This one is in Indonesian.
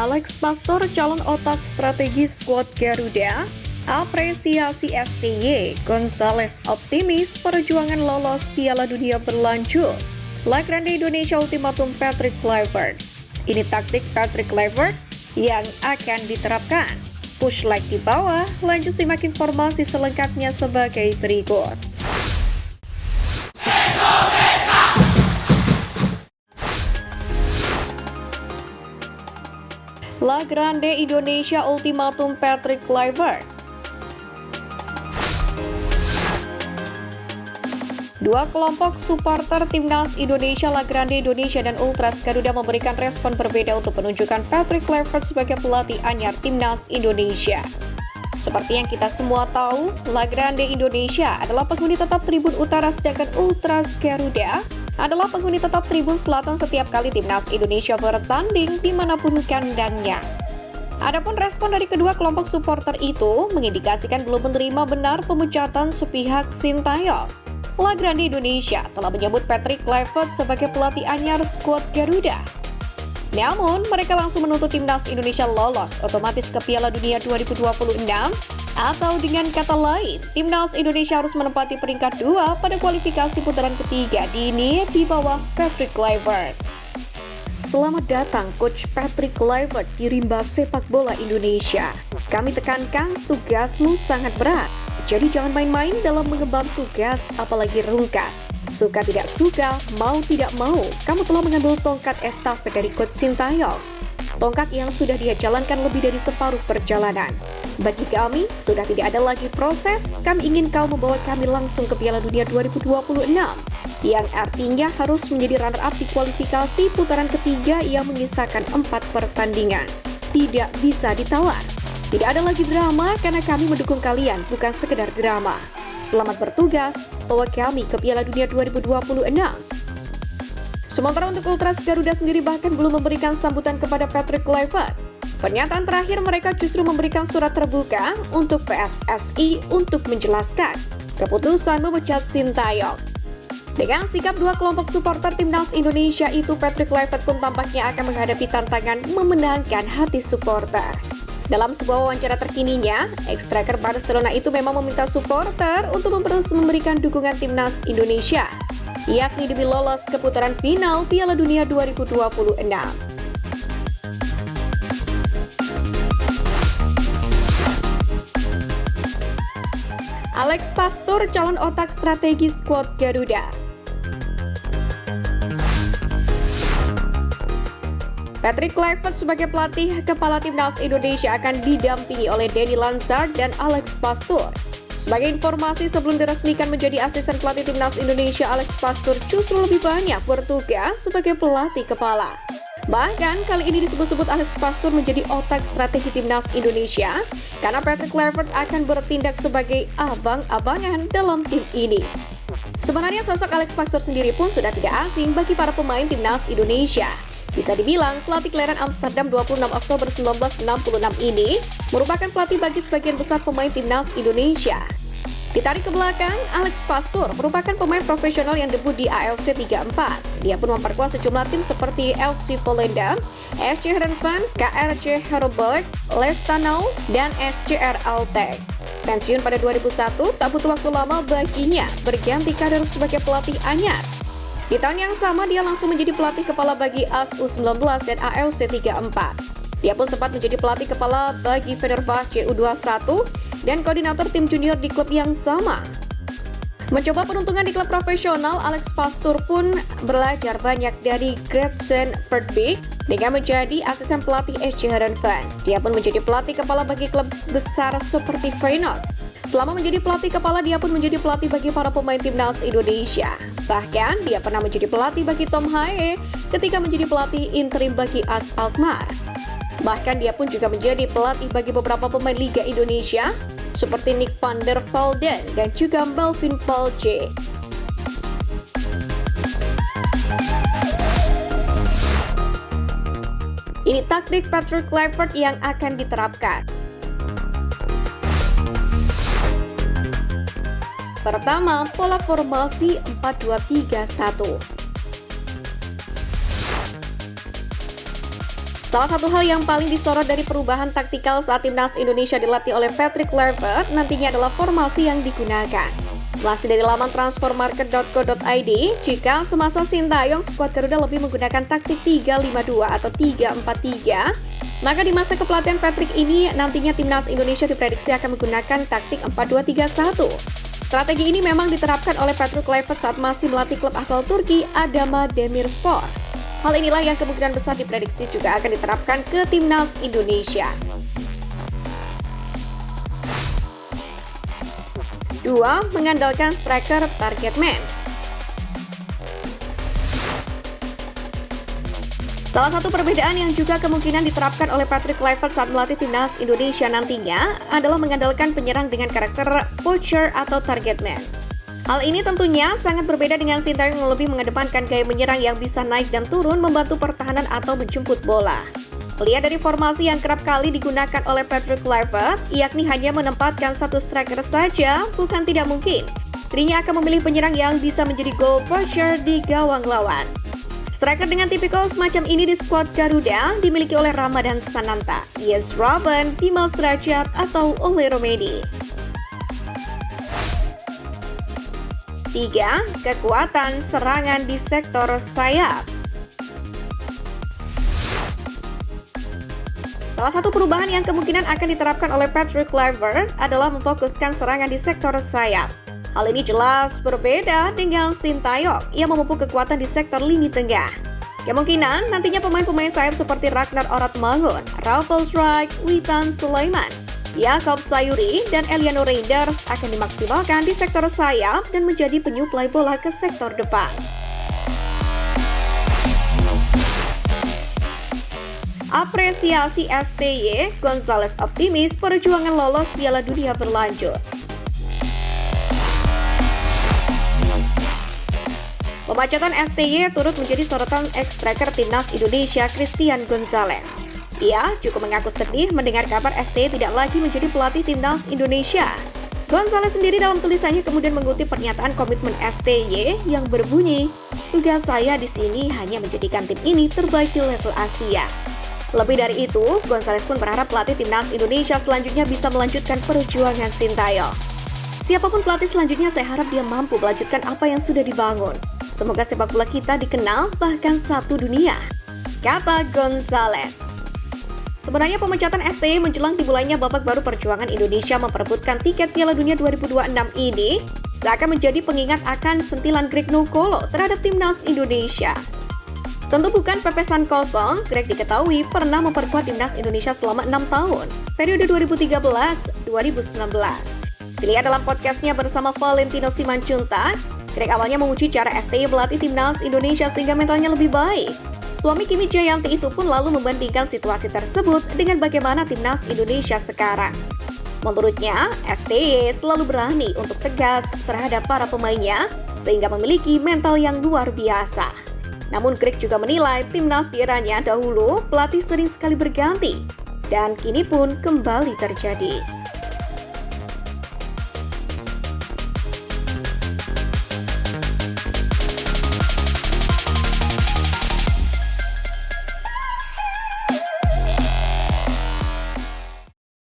Alex Pastor, calon otak strategis skuad Garuda, apresiasi STY, Gonzalez optimis perjuangan lolos Piala Dunia berlanjut. La Grande Indonesia ultimatum Patrick Kluivert. Ini taktik Patrick Kluivert yang akan diterapkan. Push like di bawah, lanjut simak informasi selengkapnya sebagai berikut. La Grande Indonesia ultimatum Patrick Kluivert. Dua kelompok supporter timnas Indonesia, La Grande Indonesia dan Ultras Garuda memberikan respon berbeda untuk penunjukan Patrick Kluivert sebagai pelatih anyar timnas Indonesia. Seperti yang kita semua tahu, La Grande Indonesia adalah penghuni tetap Tribun Utara, sedangkan Ultras Garuda adalah penghuni tetap Tribun Selatan setiap kali timnas Indonesia bertanding dimanapun kandangnya. Adapun respon dari kedua kelompok supporter itu mengindikasikan belum menerima benar pemecatan sepihak Sintayong. La Grande Indonesia telah menyebut Patrick Kluivert sebagai pelatih anyar skuad Garuda. Namun, mereka langsung menuntut timnas Indonesia lolos otomatis ke Piala Dunia 2026, atau dengan kata lain, timnas Indonesia harus menempati peringkat 2 pada kualifikasi putaran ketiga dini di bawah Patrick Kluivert. Selamat datang Coach Patrick Kluivert di rimba sepak bola Indonesia. Kami tekankan tugasmu sangat berat. Jadi jangan main-main dalam mengemban tugas, apalagi rungkat. Suka tidak suka, mau tidak mau, kamu telah mengambil tongkat estafet dari Coach Sintayong. Tongkat yang sudah dia jalankan lebih dari separuh perjalanan. Bagi kami, sudah tidak ada lagi proses, kami ingin kau membawa kami langsung ke Piala Dunia 2026. Yang artinya harus menjadi runner-up di kualifikasi putaran ketiga yang menyisakan 4 pertandingan. Tidak bisa ditawar. Tidak ada lagi drama karena kami mendukung kalian, bukan sekedar drama. Selamat bertugas, bawa kami ke Piala Dunia 2026. Sementara untuk Ultras Garuda sendiri bahkan belum memberikan sambutan kepada Patrick Kluivert. Pernyataan terakhir mereka justru memberikan surat terbuka untuk PSSI untuk menjelaskan keputusan memecat Sintayong. Dengan sikap dua kelompok supporter timnas Indonesia itu, Patrick Kluivert pun tampaknya akan menghadapi tantangan memenangkan hati supporter. Dalam sebuah wawancara terkininya, ex-striker Barcelona itu memang meminta supporter untuk terus memberikan dukungan timnas Indonesia, yakni demi lolos ke putaran final Piala Dunia 2026. Alex Pastor, calon otak strategis skuad Garuda. Patrick Kluivert sebagai pelatih kepala timnas Indonesia akan didampingi oleh Denny Lansard dan Alex Pastor. Sebagai informasi, sebelum diresmikan menjadi asisten pelatih timnas Indonesia, Alex Pastor justru lebih banyak bertugas sebagai pelatih kepala. Bahkan kali ini disebut-sebut Alex Pastor menjadi otak strategi timnas Indonesia karena Patrick Kluivert akan bertindak sebagai abang-abangan dalam tim ini. Sebenarnya sosok Alex Pastor sendiri pun sudah tidak asing bagi para pemain timnas Indonesia. Bisa dibilang, pelatih kelahiran Amsterdam 26 Oktober 1966 ini merupakan pelatih bagi sebagian besar pemain timnas Indonesia. Ditarik ke belakang, Alex Pastor merupakan pemain profesional yang debut di AFC 34. Dia pun memperkuat sejumlah tim seperti FC Volendam, SC Heerenveen, KRC Heerberg, Lestanau, dan SCR Altek. Pensiun pada 2001, tak butuh waktu lama baginya berganti karir sebagai pelatih anyar. Di tahun yang sama, dia langsung menjadi pelatih kepala bagi AS U19 dan AFC 34. Dia pun sempat menjadi pelatih kepala bagi Fenerbahce U21 dan koordinator tim junior di klub yang sama. Mencoba peruntungan di klub profesional, Alex Pastor pun belajar banyak dari Gretchen Verdbeek dengan menjadi asisten pelatih SC Heerenveen. Dia pun menjadi pelatih kepala bagi klub besar seperti Feyenoord. Selama menjadi pelatih kepala, dia pun menjadi pelatih bagi para pemain timnas Indonesia. Bahkan, dia pernah menjadi pelatih bagi Tom Haye ketika menjadi pelatih interim bagi AS Alkmaar. Bahkan, dia pun juga menjadi pelatih bagi beberapa pemain Liga Indonesia, seperti Nick van der Velden dan juga Melvin Palce. Ini taktik Patrick Kluivert yang akan diterapkan. Pertama, pola formasi 4-2-3-1. Salah satu hal yang paling disorot dari perubahan taktikal saat timnas Indonesia dilatih oleh Patrick Kluivert nantinya adalah formasi yang digunakan. Masih dari laman transfermarket.co.id, jika semasa Sintayong skuad Garuda lebih menggunakan taktik 3-5-2 atau 3-4-3, maka di masa kepelatihan Patrick ini nantinya timnas Indonesia diprediksi akan menggunakan taktik 4-2-3-1. Strategi ini memang diterapkan oleh Patrick Kluivert saat masih melatih klub asal Turki Adana Demirspor. Hal inilah yang kemungkinan besar diprediksi juga akan diterapkan ke timnas Indonesia. 2. Mengandalkan striker target man. Salah satu perbedaan yang juga kemungkinan diterapkan oleh Patrick Kluivert saat melatih timnas Indonesia nantinya adalah mengandalkan penyerang dengan karakter poacher atau target man. Hal ini tentunya sangat berbeda dengan Sintayong yang lebih mengedepankan gaya menyerang yang bisa naik dan turun membantu pertahanan atau menjemput bola. Lihat dari formasi yang kerap kali digunakan oleh Patrick Kluivert, yakni hanya menempatkan satu striker saja, bukan tidak mungkin. Dirinya akan memilih penyerang yang bisa menjadi goal poacher di gawang lawan. Striker dengan tipikal semacam ini di skuad Garuda dimiliki oleh Ramadan Sananta, Jens Robben, Dimas Derajat, atau Ole Romedi. 3. Kekuatan serangan di sektor sayap. Salah satu perubahan yang kemungkinan akan diterapkan oleh Patrick Kluivert adalah memfokuskan serangan di sektor sayap. Hal ini jelas berbeda dengan Sintayong yang memupuk kekuatan di sektor lini tengah. Kemungkinan nantinya pemain-pemain sayap seperti Ragnar Oratmangun, Rafael Struijk, Witan Sulaiman, Jakob Sayuri, dan Eliano Reinders akan dimaksimalkan di sektor sayap dan menjadi penyuplai bola ke sektor depan. Apresiasi STY, Gonzalez optimis perjuangan lolos Piala Dunia berlanjut. Pemecatan STY turut menjadi sorotan ex-striker timnas Indonesia Christian Gonzalez. Ia cukup mengaku sedih mendengar kabar STY tidak lagi menjadi pelatih timnas Indonesia. Gonzalez sendiri dalam tulisannya kemudian mengutip pernyataan komitmen STY yang berbunyi, "Tugas saya di sini hanya menjadikan tim ini terbaik di level Asia." Lebih dari itu, Gonzalez pun berharap pelatih timnas Indonesia selanjutnya bisa melanjutkan perjuangan Sintayong. Siapapun pelatih selanjutnya, saya harap dia mampu melanjutkan apa yang sudah dibangun. Semoga sepak bola kita dikenal bahkan satu dunia, kata Gonzalez. Sebenarnya pemecatan STY menjelang dimulainya babak baru perjuangan Indonesia memperebutkan tiket Piala Dunia 2026 ini seakan menjadi pengingat akan sentilan Greg Nukolo terhadap timnas Indonesia. Tentu bukan pepesan kosong, Greg diketahui pernah memperkuat timnas Indonesia selama 6 tahun, periode 2013-2019. Dilihat dalam podcastnya bersama Valentino Simanjuntak, Greg awalnya menguji cara STY melatih timnas Indonesia sehingga mentalnya lebih baik. Suami Kimi Jayanti itu pun lalu membandingkan situasi tersebut dengan bagaimana timnas Indonesia sekarang. Menurutnya, STY selalu berani untuk tegas terhadap para pemainnya sehingga memiliki mental yang luar biasa. Namun Greg juga menilai timnas di eranya dahulu pelatih sering sekali berganti dan kini pun kembali terjadi.